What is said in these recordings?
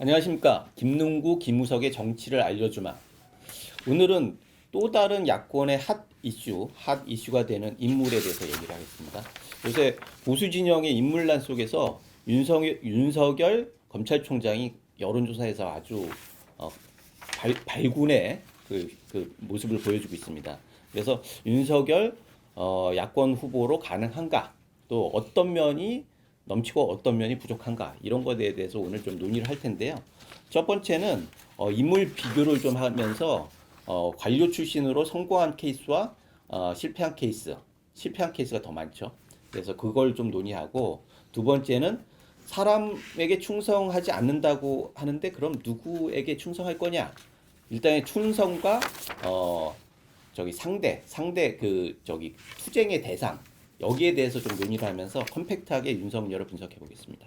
안녕하십니까. 김능구, 김우석의 정치를 알려주마. 오늘은 또 다른 야권의 핫 이슈가 되는 인물에 대해서 얘기를 하겠습니다. 요새 보수 진영의 인물란 속에서 윤석열 검찰총장이 여론조사에서 아주 어, 발군의 그 모습을 보여주고 있습니다. 그래서 윤석열 야권 후보로 가능한가? 또 어떤 면이 넘치고 어떤 면이 부족한가? 이런 것에 대해서 오늘 좀 논의를 할 텐데요. 첫 번째는 인물 비교를 좀 하면서 관료 출신으로 성공한 케이스와 실패한 케이스가 더 많죠. 그래서 그걸 좀 논의하고 두 번째는 사람에게 충성하지 않는다고 하는데 그럼 누구에게 충성할 거냐? 일단의 충성과 상대 투쟁의 대상 여기에 대해서 좀 논의를 하면서 컴팩트하게 윤석열을 분석해 보겠습니다.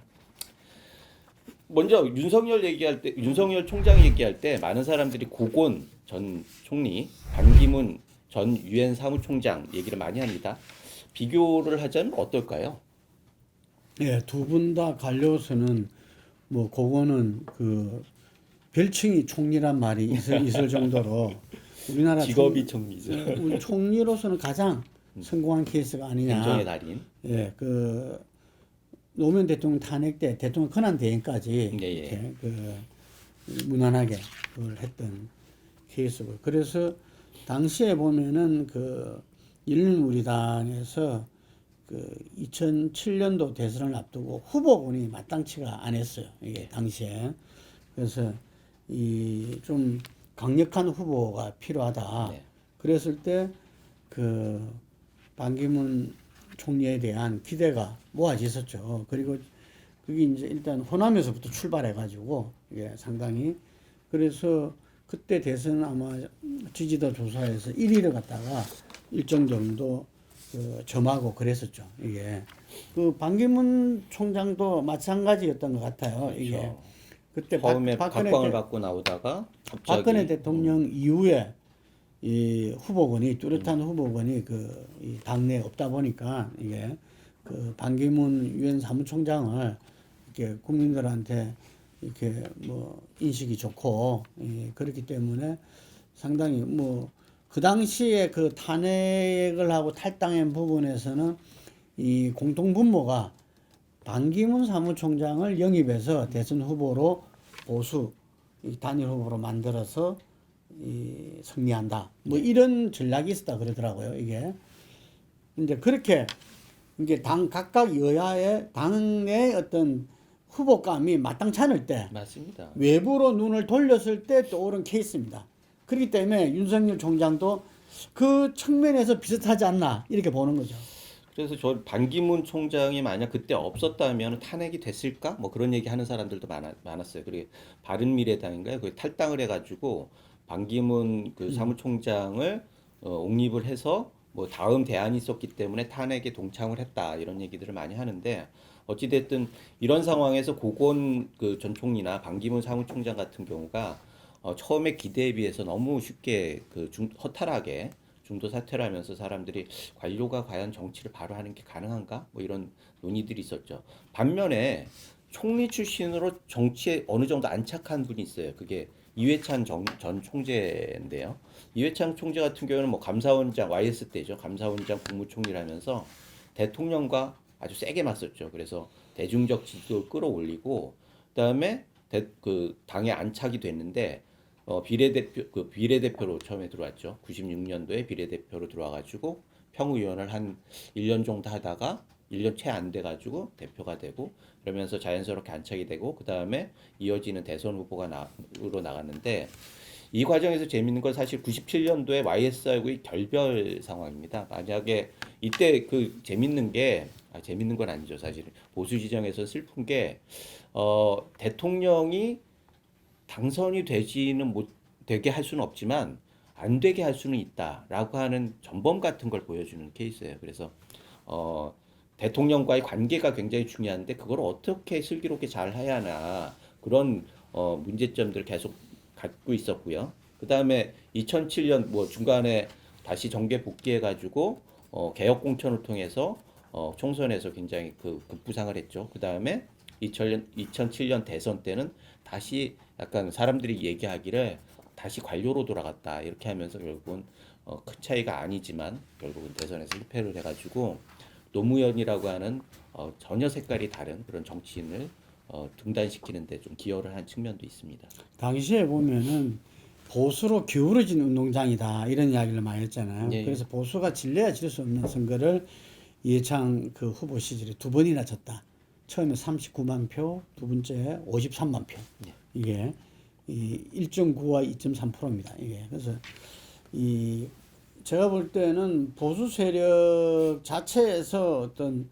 먼저 윤석열 총장 얘기할 때 많은 사람들이 고건 전 총리, 반기문 전 유엔 사무총장 얘기를 많이 합니다. 비교를 하자면 어떨까요? 예, 두 분 다 관료서는 뭐 그거는 그 별칭이 총리란 말이 있을 정도로 우리나라 직업이 총리죠. 우리 총리로서는 가장 성공한 케이스가 아니냐. 행정의 달인. 예, 그 노무현 대통령 탄핵 때 대통령 권한 대행까지 예, 예. 이렇게 그 무난하게 그걸 했던 케이스고. 그래서 당시에 보면은 그 열린우리당에서 그 2007년도 대선을 앞두고 후보군이 마땅치가 않았어요. 이게 당시에. 그래서 이 좀 강력한 후보가 필요하다. 네. 그랬을 때 그 반기문 총리에 대한 기대가 모아졌었죠. 그리고 그게 이제 일단 호남에서부터 출발해가지고 이게 상당히 그래서 그때 대선 아마 지지도 조사에서 1위를 갖다가 일정 정도 그 점하고 그랬었죠. 이게 그 반기문 총장도 마찬가지였던 것 같아요. 그렇죠. 이게 그때 처음에 각광을 받고 나오다가 갑자기 박근혜 대통령 이후에 이 후보군이 뚜렷한 후보군이 그 이 당내에 없다 보니까 이게 그 반기문 유엔 사무총장을 이렇게 국민들한테 이렇게 뭐 인식이 좋고 그렇기 때문에 상당히 뭐 그 당시에 그 탄핵을 하고 탈당한 부분에서는 이 공통분모가 반기문 사무총장을 영입해서 대선 후보로 보수 이 단일 후보로 만들어서 이 승리한다. 뭐 이런 전략이 있었다 그러더라고요. 이게 이제 그렇게 이게 각각 여야의 당의 어떤 후보감이 마땅치 않을 때 맞습니다. 외부로 눈을 돌렸을 때 떠오른 케이스입니다. 그렇기 때문에 윤석열 총장도 그 측면에서 비슷하지 않나 이렇게 보는 거죠. 그래서 저 반기문 총장이 만약 그때 없었다면 탄핵이 됐을까? 뭐 그런 얘기 하는 사람들도 많았어요. 그리고 바른미래당인가요? 그 탈당을 해가지고 반기문 그 사무총장을 옹립을 해서 뭐 다음 대안이 있었기 때문에 탄핵에 동참을 했다 이런 얘기들을 많이 하는데 어찌됐든 이런 상황에서 고건 그 전 총리나 반기문 사무총장 같은 경우가 처음에 기대에 비해서 너무 쉽게 허탈하게 중도 사퇴를 하면서 사람들이 관료가 과연 정치를 바로 하는 게 가능한가? 뭐 이런 논의들이 있었죠. 반면에 총리 출신으로 정치에 어느 정도 안착한 분이 있어요. 그게 이회찬 전 총재인데요. 이회찬 총재 같은 경우는 뭐 감사원장 YS 때죠. 감사원장 국무총리라면서 대통령과 아주 세게 맞섰죠. 그래서 대중적 지지도를 끌어올리고 그다음에 그 당에 안착이 됐는데 비례대표로 처음에 들어왔죠. 96년도에 비례대표로 들어와가지고 평의원을 한 1년 정도 하다가 1년 채 안 돼가지고 대표가 되고 그러면서 자연스럽게 안착이 되고 그 다음에 이어지는 대선 후보로 나갔는데 이 과정에서 재밌는 건 사실 97년도에 YS하고의 결별 상황입니다. 만약에 이때 그 재밌는 건 아니죠. 사실 보수 지정에서 슬픈 게 대통령이 당선이 되게 할 수는 없지만 안 되게 할 수는 있다라고 하는 전범 같은 걸 보여주는 케이스예요. 그래서 대통령과의 관계가 굉장히 중요한데 그걸 어떻게 슬기롭게 잘 해야 하나 그런 문제점들을 계속 갖고 있었고요. 그 다음에 2007년 뭐 중간에 다시 정계 복귀해가지고 개혁 공천을 통해서 총선에서 굉장히 그 급부상을 했죠. 그 다음에 2007년 대선 때는 다시 약간 사람들이 얘기하기를 다시 관료로 돌아갔다 이렇게 하면서 결국은 큰 차이가 아니지만 결국은 대선에서 실패를 해가지고 노무현이라고 하는 전혀 색깔이 다른 그런 정치인을 등단시키는데 좀 기여를 한 측면도 있습니다. 당시에 보면은 보수로 기울어진 운동장이다 이런 이야기를 많이 했잖아요. 예, 예. 그래서 보수가 질래야 질 수 없는 선거를 이해창 그 후보 시절에 두 번이나 졌다. 처음에 39만 표, 두 번째 53만 표. 예. 이게 이 1.9와 2.3%입니다. 이게 그래서 이 제가 볼 때는 보수 세력 자체에서 어떤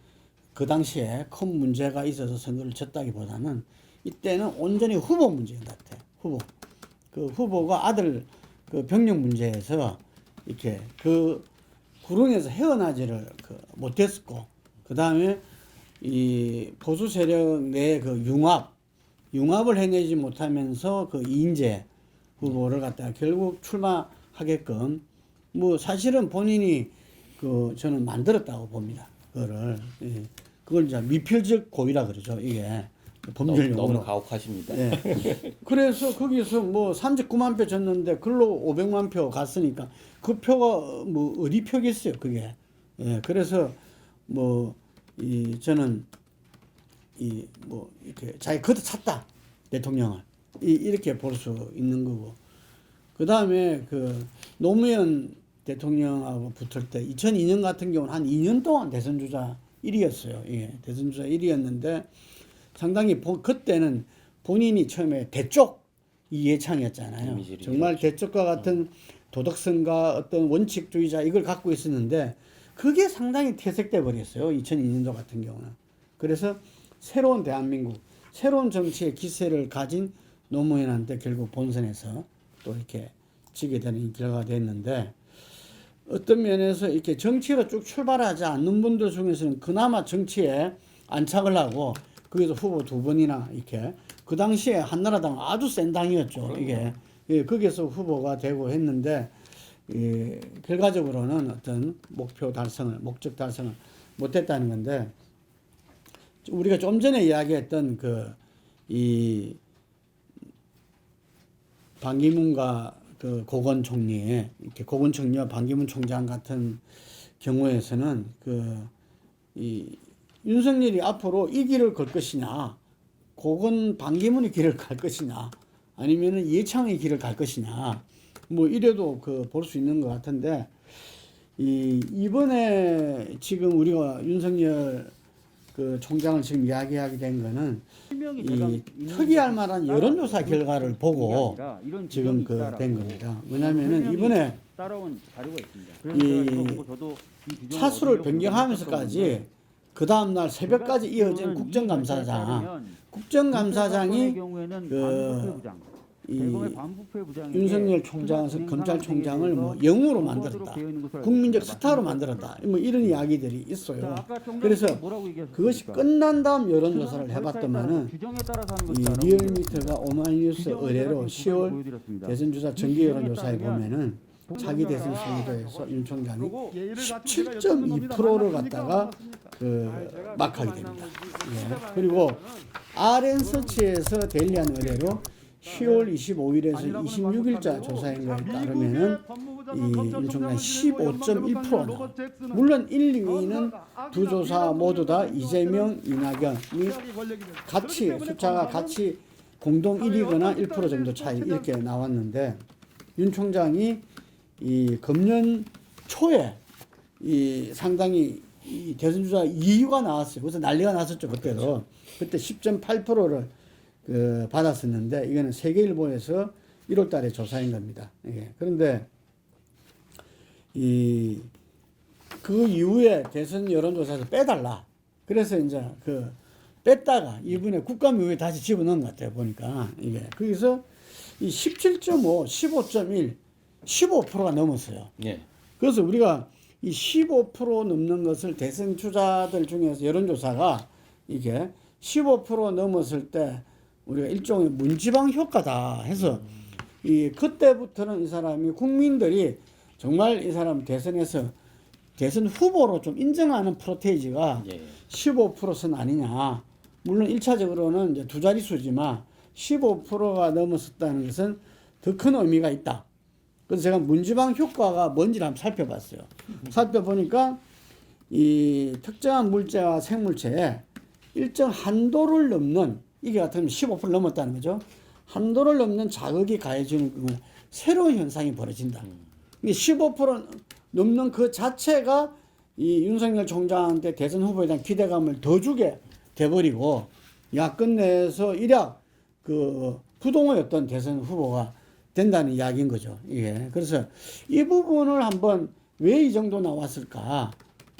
그 당시에 큰 문제가 있어서 선거를 졌다기보다는 이때는 온전히 후보 문제인 것 같아요. 후보. 그 후보가 아들 그 병력 문제에서 이렇게 그 구릉에서 헤어나지를 못했었고, 그 다음에 이 보수 세력 내 그 융합을 해내지 못하면서 그 이인재 후보를 갖다가 결국 출마하게끔 뭐 사실은 본인이 그 저는 만들었다고 봅니다. 그거를 예. 그걸 이제 미필적 고의라 그러죠. 이게 법률 너무 용어로. 가혹하십니다. 예. 그래서 거기서 뭐 39만 표 졌는데 글로 500만 표 갔으니까 그 표가 뭐 어디 표겠어요, 그게. 예. 그래서 뭐 이 저는 이 뭐 이렇게 자기 걷어 찼다 대통령을 이렇게 볼 수 있는 거고. 그 다음에 그 노무현 대통령하고 붙을 때 2002년 같은 경우는 한 2년 동안 대선 주자 1위였어요. 예. 대선 주자 1위였는데 상당히 그때는 본인이 처음에 대쪽 이해창이었잖아요. 이미지를 정말 대쪽과 같은 도덕성과 어떤 원칙주의자 이걸 갖고 있었는데 그게 상당히 퇴색돼 버렸어요. 2002년도 같은 경우는. 그래서 새로운 대한민국, 새로운 정치의 기세를 가진 노무현한테 결국 본선에서 또 이렇게 지게 되는 결과가 됐는데, 어떤 면에서 이렇게 정치로 쭉 출발하지 않는 분들 중에서는 그나마 정치에 안착을 하고 거기서 후보 두 번이나 이렇게 그 당시에 한나라당 아주 센 당이었죠. 이게 예, 거기서 후보가 되고 했는데 예, 결과적으로는 어떤 목적 달성을 못했다는 건데, 우리가 좀 전에 이야기했던 이 반기문과 그 고건 총리, 이렇게 고건 총리와 반기문 총장 같은 경우에서는 이 윤석열이 앞으로 이 길을 걸 것이냐, 고건 반기문의 길을 갈 것이냐, 아니면은 이해창의 길을 갈 것이냐, 뭐 이래도 볼 수 있는 것 같은데, 이번에 지금 우리가 윤석열 그 총장을 지금 이야기하게 된 거는 이 특이할 만한 여론조사 결과를 보고 지금 된 겁니다. 왜냐면은 이번에 따라온 자료가 있습니다. 이 차수를 변경하면서까지 그 다음날 새벽까지 이어진 국정감사장이 이 윤석열 총장에서 검찰총장을 뭐 영웅으로 만들었다, 국민적 스타로 만들었다, 뭐 이런 이야기들이 있어요. 그래서 그것이 끝난 다음 여론조사를 해봤더만은 이 리얼미터가 오마이뉴스 의뢰로 10월 대선주자 정기 여론조사에 보면은 차기 대선 선거에서 윤 총장이 17.2%를 갖다가 막하게 됩니다. 예. 그리고 RN서치에서 데일리한 의뢰로 10월 25일에서 26일자 조사인 거에 따르면은 윤 총장 15.1% 나와. 물론 1, 2위는 두 조사 모두 다 이재명, 이낙연이 숫자가 같이 공동 1위거나 1% 정도 차이 이렇게 나왔는데, 윤 총장이 이 금년 초에 상당히 이 대선주자 2위가 나왔어요. 그래서 난리가 났었죠, 그때도. 그렇죠. 그때 10.8%를 받았었는데, 이거는 세계일보에서 1월 달에 조사한 겁니다. 예. 그런데 그 이후에 대선 여론조사에서 빼달라. 그래서 이제 뺐다가 이번에 국감이후에 다시 집어넣은 것 같아요, 보니까. 이게. 거기서 이 17.5, 15.1, 15%가 넘었어요. 예. 그래서 우리가 이 15% 넘는 것을 대선 주자들 중에서 여론조사가 이게 15% 넘었을 때 우리가 일종의 문지방 효과다 해서 그때부터는 이 사람이 국민들이 정말 이 사람 대선 후보로 좀 인정하는 프로테이지가 15%선 아니냐. 물론 1차적으로는 이제 두 자릿수지만 15%가 넘었었다는 것은 더 큰 의미가 있다. 그래서 제가 문지방 효과가 뭔지를 한번 살펴봤어요. 살펴보니까 이 특정한 물질과 생물체에 일정 한도를 넘는, 이게 같으면 15% 넘었다는 거죠. 한도를 넘는 자극이 가해지는 경우에 새로운 현상이 벌어진다. 이게 15% 넘는 그 자체가 이 윤석열 총장한테 대선 후보에 대한 기대감을 더 주게 돼버리고 야권 내에서 일약 그 부동의 어떤 대선 후보가 된다는 이야기인 거죠. 예. 그래서 이 부분을 한번 왜 이 정도 나왔을까?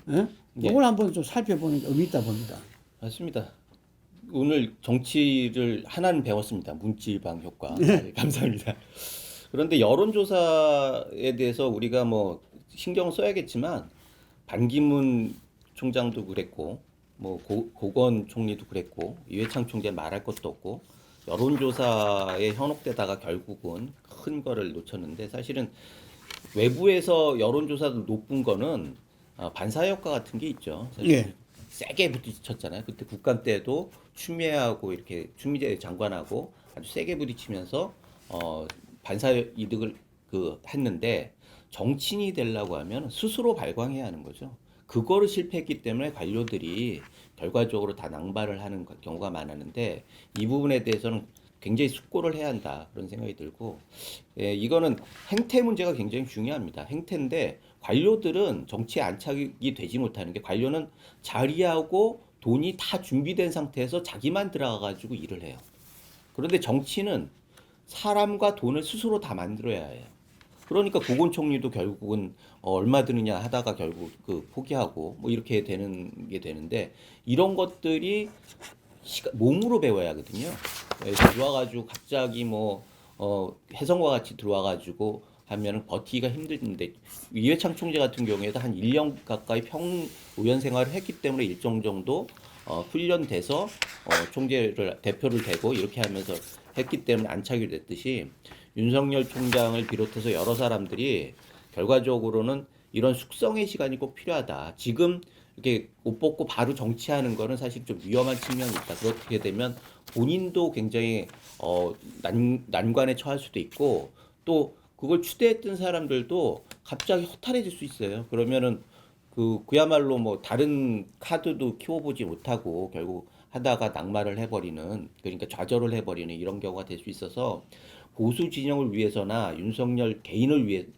예? 이걸 한번 좀 살펴보는 게 의미 있다 봅니다. 맞습니다. 오늘 정치를 하나는 배웠습니다. 문지방 효과. 네, 감사합니다. 그런데 여론조사에 대해서 우리가 뭐 신경 써야겠지만 반기문 총장도 그랬고 뭐 고건 총리도 그랬고 이회창 총장 말할 것도 없고 여론조사에 현혹되다가 결국은 큰 거를 놓쳤는데 사실은 외부에서 여론조사도 높은 거는 반사효과 같은 게 있죠. 사실 예. 세게 부딪혔잖아요. 그때 국감 때도 추미애하고 이렇게 추미애 장관하고 아주 세게 부딪히면서 반사 이득을 했는데 정치인이 되려고 하면 스스로 발광해야 하는 거죠. 그거를 실패했기 때문에 관료들이 결과적으로 다 낭발을 하는 경우가 많았는데 이 부분에 대해서는 굉장히 숙고를 해야 한다 그런 생각이 들고 예, 이거는 행태 문제가 굉장히 중요합니다. 행태인데 관료들은 정치에 안착이 되지 못하는 게 관료는 자리하고 돈이 다 준비된 상태에서 자기만 들어가가지고 일을 해요. 그런데 정치는 사람과 돈을 스스로 다 만들어야 해요. 그러니까 고건 총리도 결국은 얼마 드느냐 하다가 결국 포기하고 뭐 이렇게 되는 게 되는데 이런 것들이 몸으로 배워야 하거든요. 그래서 들어와가지고 갑자기 혜성과 같이 들어와가지고 하면은 버티기가 힘든데 이회창 총재 같은 경우에도 한 1년 가까이 의원 생활을 했기 때문에 일정 정도 훈련돼서 총재를 대표를 대고 이렇게 하면서 했기 때문에 안착이 됐듯이 윤석열 총장을 비롯해서 여러 사람들이 결과적으로는 이런 숙성의 시간이 꼭 필요하다. 지금 이렇게 옷 벗고 바로 정치하는 거는 사실 좀 위험한 측면이 있다. 그렇게 되면 본인도 굉장히 난관에 처할 수도 있고 또 그걸 추대했던 사람들도 갑자기 허탈해질 수 있어요. 그러면은 그야말로 뭐 다른 카드도 키워보지 못하고 결국 하다가 낙마를 해버리는 그러니까 좌절을 해버리는 이런 경우가 될 수 있어서 보수 진영을 위해서나 윤석열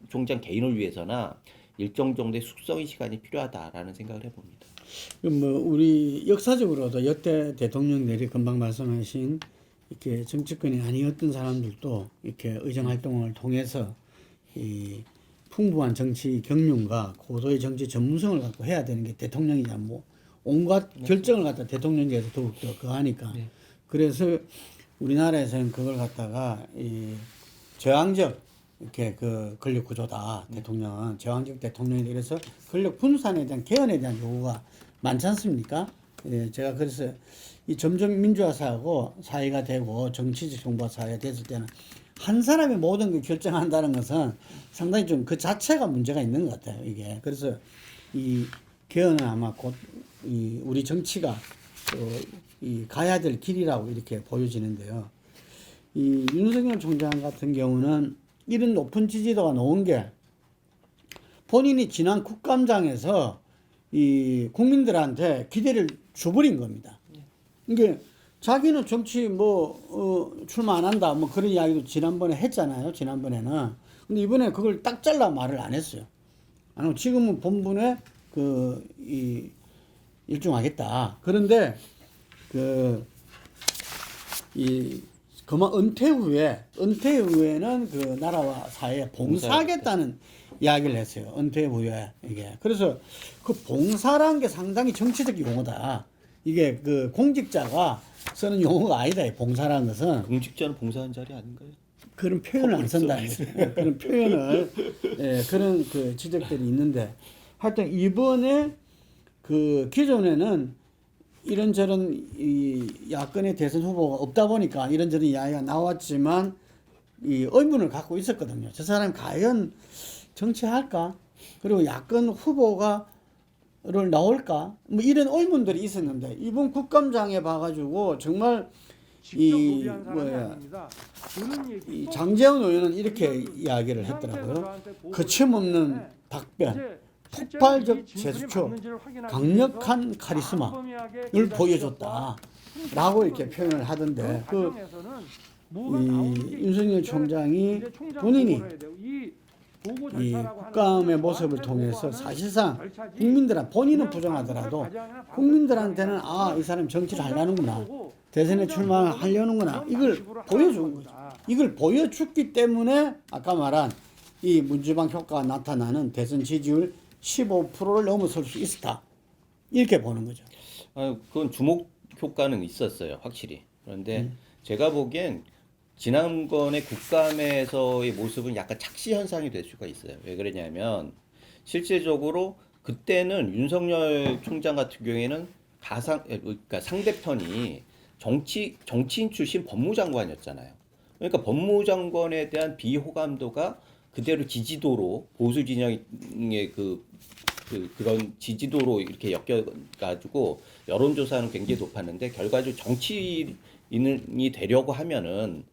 총장 개인을 위해서나 일정 정도의 숙성의 시간이 필요하다라는 생각을 해봅니다. 우리 역사적으로도 역대 대통령들이 금방 말씀하신 이렇게 정치권이 아니었던 사람들도 이렇게 의정 활동을 통해서 이 풍부한 정치 경륜과 고도의 정치 전문성을 갖고 해야 되는 게 대통령이냐 뭐 온갖 결정을 갖다 대통령제에서 더욱더 그하니까 네. 그래서 우리나라에서는 그걸 갖다가 이 저항적 이렇게 권력 구조다. 대통령은 저항적 대통령이 그래서 권력 분산에 대한 개헌에 대한 요구가 많지 않습니까? 예, 제가 그래서 이 점점 민주화 사회가 되고 정치적 정보화 사회가 됐을 때는 한 사람이 모든 걸 결정한다는 것은 상당히 좀 그 자체가 문제가 있는 것 같아요. 이게 그래서 이 개헌은 아마 곧 이 우리 정치가 이 가야 될 길이라고 이렇게 보여지는데요. 이 윤석열 총장 같은 경우는 이런 높은 지지도가 나온 게 본인이 지난 국감장에서 이 국민들한테 기대를 줘버린 겁니다. 이게 자기는 정치 출마 안 한다 뭐 그런 이야기도 지난번에 했잖아요. 지난번에는. 근데 이번에 그걸 딱 잘라 말을 안 했어요. 아니 지금은 본분에 일종하겠다. 그런데 그만 은퇴 후에는 그 나라와 사회에 봉사하겠다는 이야기를 했어요. 은퇴 후에 이게. 그래서 그 봉사라는 게 상당히 정치적 용어다. 이게 공직자가 쓰는 용어가 아니다. 봉사라는 것은. 공직자는 봉사한 자리 아닌가요? 그런 표현을 안 쓴다는 거죠. 그런 표현을 그런 지적들이 있는데 하여튼 이번에 기존에는 이런저런 이 야권의 대선 후보가 없다 보니까 이런저런 이야기가 나왔지만 이 의문을 갖고 있었거든요. 저 사람이 과연 정치할까? 그리고 야권 후보가를 나올까? 뭐 이런 의문들이 있었는데 이번 국감장에 봐가지고 정말 이 뭐야 이 장재원 의원은 이렇게 이야기를 했더라고요. 거침없는 답변, 폭발적 제스처, 강력한 카리스마를 보여줬다라고 이렇게 표현을 하던데 이 윤석열 총장이 본인이 이 국감의 모습을 통해서 사실상 본인은 부정하더라도 국민들한테는 이 사람 정치를 하려는구나, 대선에 출마하려는구나, 이걸 보여준 거죠. 이걸 보여줬기 때문에 아까 말한 이 문지방 효과가 나타나는 대선 지지율 15%를 넘어설 수 있었다, 이렇게 보는 거죠. 그건 주목 효과는 있었어요, 확실히. 그런데 제가 보기엔 지난번에 국감에서의 모습은 약간 착시 현상이 될 수가 있어요. 왜 그러냐면 실제적으로 그때는 윤석열 총장 같은 경우에는 그러니까 상대편이 정치인 출신 법무장관이었잖아요. 그러니까 법무장관에 대한 비호감도가 그대로 지지도로 보수 진영의 그런 지지도로 이렇게 엮여가지고 여론조사는 굉장히 높았는데 결과적으로 정치인이 되려고 하면은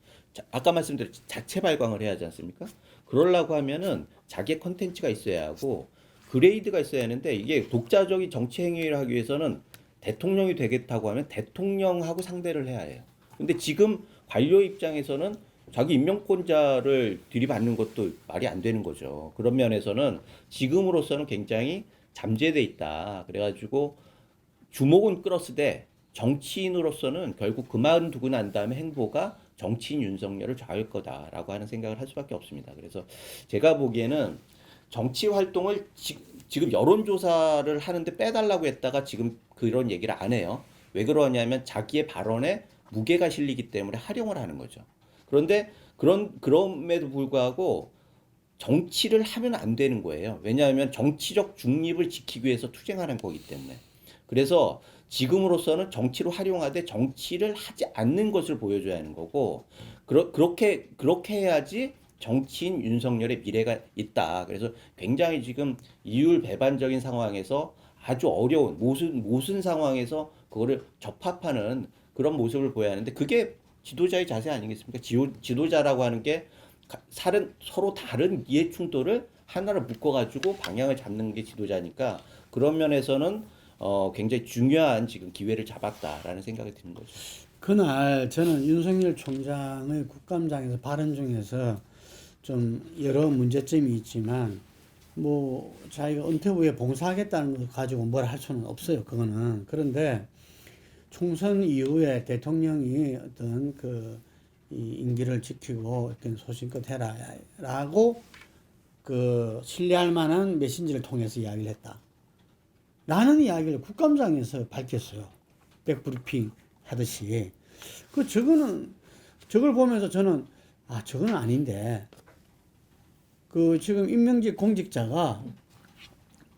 아까 말씀드린 자체 발광을 해야 하지 않습니까? 그러려고 하면은 자기의 컨텐츠가 있어야 하고 그레이드가 있어야 하는데 이게 독자적인 정치 행위를 하기 위해서는 대통령이 되겠다고 하면 대통령하고 상대를 해야 해요. 근데 지금 관료 입장에서는 자기 임명권자를 들이받는 것도 말이 안 되는 거죠. 그런 면에서는 지금으로서는 굉장히 잠재돼 있다. 그래가지고 주목은 끌었으되 정치인으로서는 결국 그만두고 난 다음에 행보가 정치인 윤석열을 좌우할 거다라고 하는 생각을 할 수밖에 없습니다. 그래서 제가 보기에는 정치 활동을 지금 여론조사를 하는데 빼달라고 했다가 지금 그런 얘기를 안 해요. 왜 그러냐면 자기의 발언에 무게가 실리기 때문에 활용을 하는 거죠. 그런데 그럼에도 불구하고 정치를 하면 안 되는 거예요. 왜냐하면 정치적 중립을 지키기 위해서 투쟁하는 거기 때문에. 그래서 지금으로서는 정치로 활용하되 정치를 하지 않는 것을 보여줘야 하는 거고, 그렇게 해야지 정치인 윤석열의 미래가 있다. 그래서 굉장히 지금 이율 배반적인 상황에서 아주 어려운 모순 상황에서 그거를 접합하는 그런 모습을 보여야 하는데 그게 지도자의 자세 아니겠습니까? 지도자라고 하는 게 서로 다른 이해 충돌을 하나로 묶어가지고 방향을 잡는 게 지도자니까 그런 면에서는 굉장히 중요한 지금 기회를 잡았다라는 생각이 드는 거죠. 그날 저는 윤석열 총장의 국감장에서 발언 중에서 좀 여러 문제점이 있지만 뭐 자기가 은퇴 후에 봉사하겠다는 거 가지고 뭘 할 수는 없어요. 그거는. 그런데 총선 이후에 대통령이 어떤 이 임기를 지키고 어떤 소신껏 해라라고 신뢰할 만한 메신저를 통해서 이야기를 했다. 라는 이야기를 국감장에서 밝혔어요. 백브리핑 하듯이. 저걸 보면서 저는, 저건 아닌데. 지금 임명직 공직자가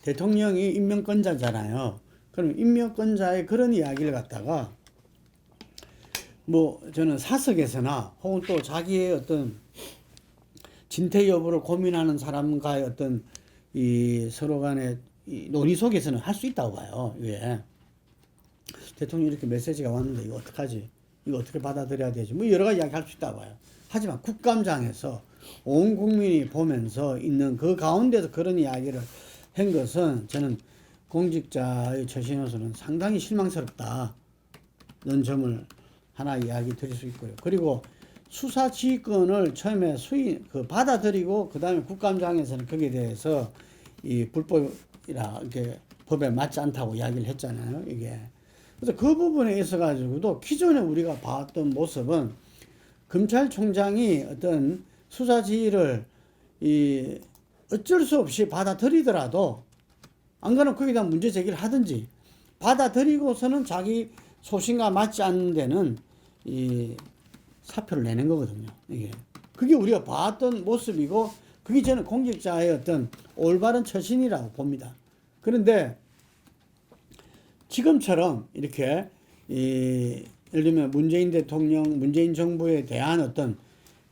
대통령이 임명권자잖아요. 그럼 임명권자의 그런 이야기를 갖다가 저는 사석에서나 혹은 또 자기의 어떤 진퇴 여부를 고민하는 사람과의 어떤 서로 간의 이 논의 속에서는 할 수 있다고 봐요. 왜? 대통령이 이렇게 메시지가 왔는데 이거 어떡하지? 이거 어떻게 받아들여야 되지? 여러 가지 이야기 할 수 있다고 봐요. 하지만 국감장에서 온 국민이 보면서 있는 그 가운데서 그런 이야기를 한 것은 저는 공직자의 처신으로서는 상당히 실망스럽다는 점을 하나 이야기 드릴 수 있고요. 그리고 수사 지휘권을 처음에 받아들이고 그 다음에 국감장에서는 거기에 대해서 이 불법이라 이렇게 법에 맞지 않다고 이야기를 했잖아요. 이게. 그래서 그 부분에 있어 가지고도 기존에 우리가 봤던 모습은 검찰총장이 어떤 수사 지휘를 어쩔 수 없이 받아들이더라도 안 그러면 거기다 문제 제기를 하든지 받아들이고서는 자기 소신과 맞지 않는 데는 사표를 내는 거거든요. 그게 우리가 봤던 모습이고 그게 저는 공직자의 어떤 올바른 처신이라고 봅니다. 그런데 지금처럼 이렇게 예를 들면 문재인 대통령, 문재인 정부에 대한 어떤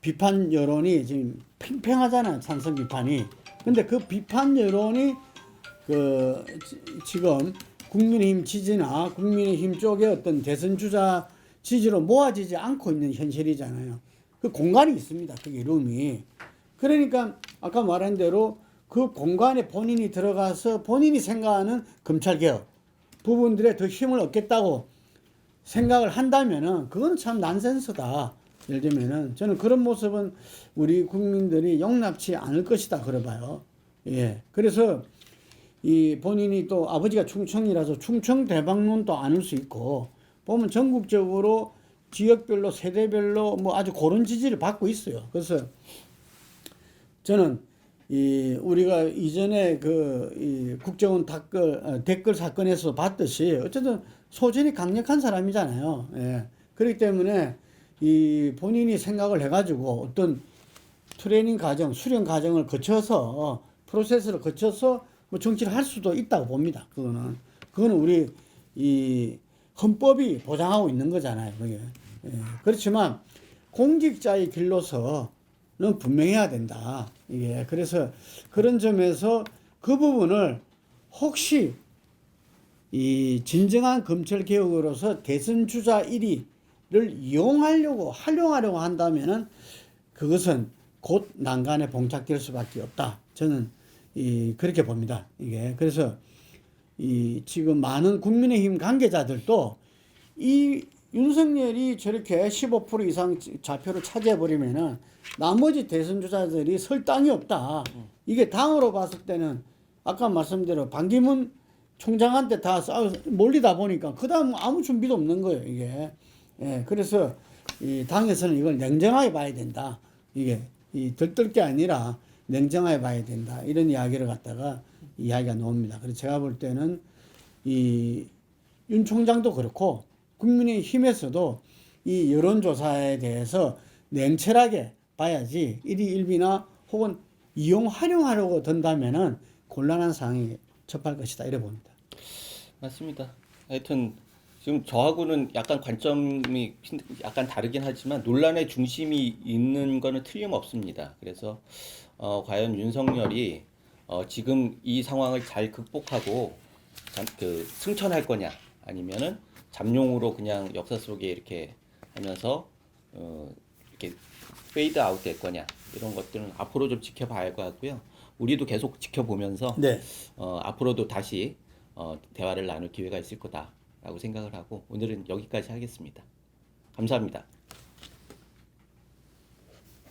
비판 여론이 지금 팽팽하잖아요. 찬성 비판이. 근데 그 비판 여론이 지금 국민의힘 지지나 국민의힘 쪽의 어떤 대선 주자 지지로 모아지지 않고 있는 현실이잖아요. 그 공간이 있습니다. 그게 룸이. 그러니까 아까 말한 대로 그 공간에 본인이 들어가서 본인이 생각하는 검찰개혁 부분들에 더 힘을 얻겠다고 생각을 한다면은 그건 참 난센스다. 예를 들면은 저는 그런 모습은 우리 국민들이 용납치 않을 것이다 그래 봐요. 예. 그래서 이 본인이 또 아버지가 충청이라서 충청 대방론도 안을 수 있고 보면 전국적으로 지역별로 세대별로 뭐 아주 고른 지지를 받고 있어요. 그래서 저는 이 우리가 이전에 이 국정원 댓글 사건에서 봤듯이 어쨌든 소신이 강력한 사람이잖아요. 예. 그렇기 때문에 이 본인이 생각을 해가지고 어떤 트레이닝 과정, 수련 과정을 거쳐서 프로세스를 거쳐서 뭐 정치를 할 수도 있다고 봅니다. 그거는 우리 이 헌법이 보장하고 있는 거잖아요. 그게. 예. 그렇지만 공직자의 길로서는 분명해야 된다. 이게 그래서 그런 점에서 그 부분을 혹시 이 진정한 검찰 개혁으로서 대선 주자 1위를 활용하려고 한다면은 그것은 곧 난간에 봉착될 수밖에 없다. 저는 그렇게 봅니다. 이게 그래서 지금 많은 국민의힘 관계자들도 이 윤석열이 저렇게 15% 이상 좌표를 차지해 버리면은 나머지 대선 주자들이 설 땅이 없다. 이게 당으로 봤을 때는 아까 말씀대로 반기문 총장한테 다 몰리다 보니까 그다음 아무 준비도 없는 거예요. 이게. 예, 그래서 이 당에서는 이걸 냉정하게 봐야 된다. 이게 들뜰 게 아니라 냉정하게 봐야 된다. 이런 이야기를 갖다가 이야기가 나옵니다. 그래서 제가 볼 때는 이 윤 총장도 그렇고 국민의힘에서도 이 여론조사에 대해서 냉철하게 봐야지 1위 1비나 혹은 활용하려고 든다면은 곤란한 상황이 접할 것이다. 이래 봅니다. 맞습니다. 하여튼 지금 저하고는 약간 관점이 약간 다르긴 하지만 논란의 중심이 있는 거는 틀림없습니다. 그래서 과연 윤석열이 지금 이 상황을 잘 극복하고 승천할 거냐 아니면은 잠룡으로 그냥 역사 속에 이렇게 하면서 이렇게 페이드 아웃 될 거냐 이런 것들은 앞으로 좀 지켜봐야 할 것 같고요. 우리도 계속 지켜보면서 네. 앞으로도 다시 대화를 나눌 기회가 있을 거다라고 생각을 하고 오늘은 여기까지 하겠습니다. 감사합니다.